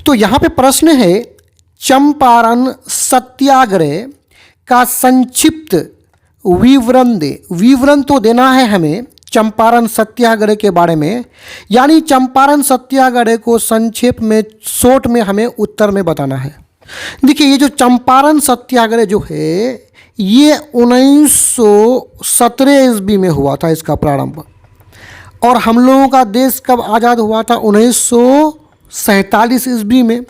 तो यहाँ पे प्रश्न है, चंपारण सत्याग्रह का संक्षिप्त विवरण दे। विवरण तो देना है हमें चंपारण सत्याग्रह के बारे में, यानी चंपारण सत्याग्रह को संक्षेप में, शॉर्ट में हमें उत्तर में बताना है। देखिए, ये जो चंपारण सत्याग्रह जो है ये 1917 ईस्वी में हुआ था इसका प्रारंभ, और हम लोगों का देश कब आज़ाद हुआ था? 1947 ईस्वी में।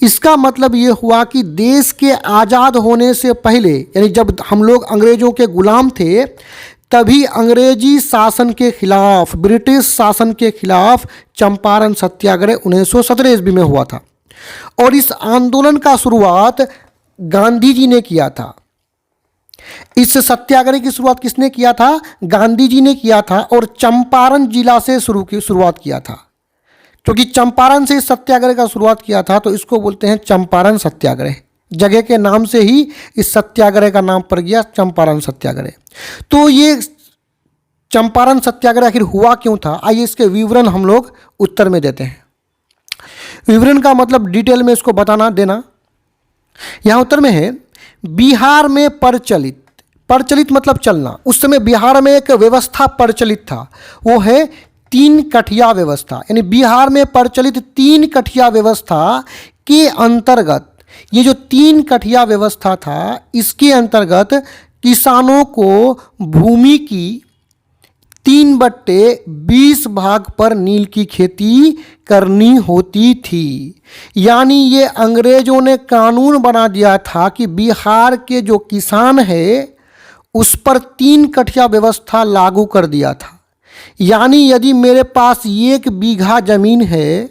इसका मतलब ये हुआ कि देश के आज़ाद होने से पहले, यानी जब हम लोग अंग्रेज़ों के गुलाम थे, तभी अंग्रेजी शासन के खिलाफ, ब्रिटिश शासन के खिलाफ चंपारण सत्याग्रह 1917 ईस्वी में हुआ था। और इस आंदोलन का शुरुआत गांधी जी ने किया था। इस सत्याग्रह की शुरुआत किसने किया था? गांधी जी ने किया था, और चंपारण जिला से शुरुआत किया था। क्योंकि चंपारण से इस सत्याग्रह का शुरुआत किया था, तो इसको बोलते हैं चंपारण सत्याग्रह। जगह के नाम से ही इस सत्याग्रह का नाम पड़ गया चंपारण सत्याग्रह। तो ये चंपारण सत्याग्रह आखिर हुआ क्यों था? आइए इसके विवरण हम लोग उत्तर में देते हैं। विवरण का मतलब डिटेल में इसको बताना देना। यहाँ उत्तर में है, बिहार में प्रचलित मतलब चलना। उस समय बिहार में एक व्यवस्था प्रचलित था, वो है 3 कठिया व्यवस्था। यानी बिहार में प्रचलित 3 कठिया व्यवस्था के अंतर्गत, ये जो 3 कठिया व्यवस्था था, इसके अंतर्गत किसानों को भूमि की 3/20 भाग पर नील की खेती करनी होती थी। यानी ये अंग्रेजों ने कानून बना दिया था कि बिहार के जो किसान है उस पर 3 कठिया व्यवस्था लागू कर दिया था। यानी यदि मेरे पास 1 बीघा जमीन है,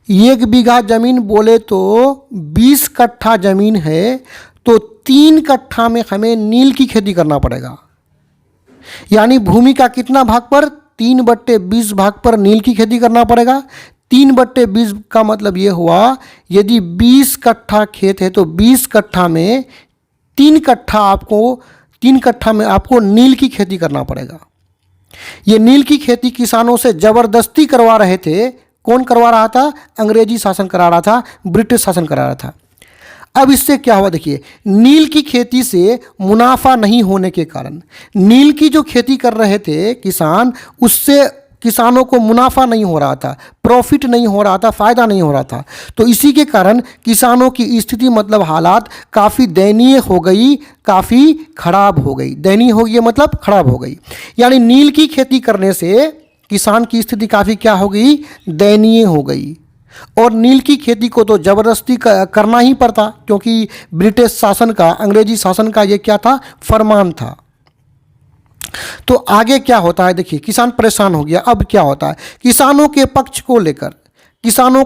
1 बीघा जमीन बोले तो 20 कट्ठा जमीन है, तो 3 कट्ठा में हमें नील की खेती करना पड़ेगा। यानी भूमि का कितना भाग पर? 3/20 भाग पर नील की खेती करना पड़ेगा। 3/20 का मतलब ये हुआ, यदि 20 कट्ठा खेत है तो 20 कट्ठा में 3 कट्ठा में आपको नील की खेती करना पड़ेगा। ये नील की खेती किसानों से ज़बरदस्ती करवा रहे थे। कौन करवा रहा था? अंग्रेजी शासन करा रहा था, ब्रिटिश शासन करा रहा था। अब इससे क्या हुआ? देखिए, नील की खेती से मुनाफा नहीं होने के कारण, नील की जो खेती कर रहे थे किसान, उससे किसानों को मुनाफा नहीं हो रहा था, प्रॉफिट नहीं हो रहा था, फ़ायदा नहीं हो रहा था। तो इसी के कारण किसानों की स्थिति, मतलब हालात काफ़ी दयनीय हो गई, काफ़ी खराब हो गई। दयनीय हो गई मतलब खराब हो गई। यानी नील की खेती करने से किसान की स्थिति काफ़ी क्या हो गई? दयनीय हो गई। और नील की खेती को तो ज़बरदस्ती करना ही पड़ता, क्योंकि ब्रिटिश शासन का, अंग्रेजी शासन का ये क्या था? फरमान था। तो आगे क्या होता है? देखिए, किसान परेशान हो गया। अब क्या होता है? किसानों के पक्ष को लेकर, किसानों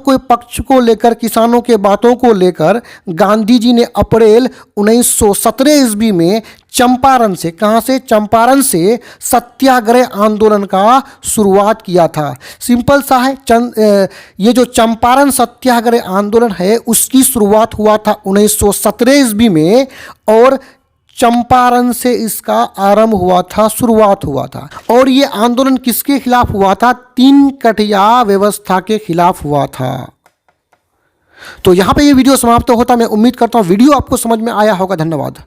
के बातों को लेकर गांधी जी ने अप्रैल 1917 ईस्वी में चंपारण से, कहाँ से? चंपारण से सत्याग्रह आंदोलन का शुरुआत किया था। सिंपल सा है, ये जो चंपारण सत्याग्रह आंदोलन है उसकी शुरुआत हुआ था 1917 ईस्वी में, और चंपारण से इसका आरंभ हुआ था, शुरुआत हुआ था। और ये आंदोलन किसके खिलाफ हुआ था? 3 कठिया व्यवस्था के खिलाफ हुआ था। तो यहाँ पे ये वीडियो समाप्त होता। मैं उम्मीद करता हूँ वीडियो आपको समझ में आया होगा। धन्यवाद।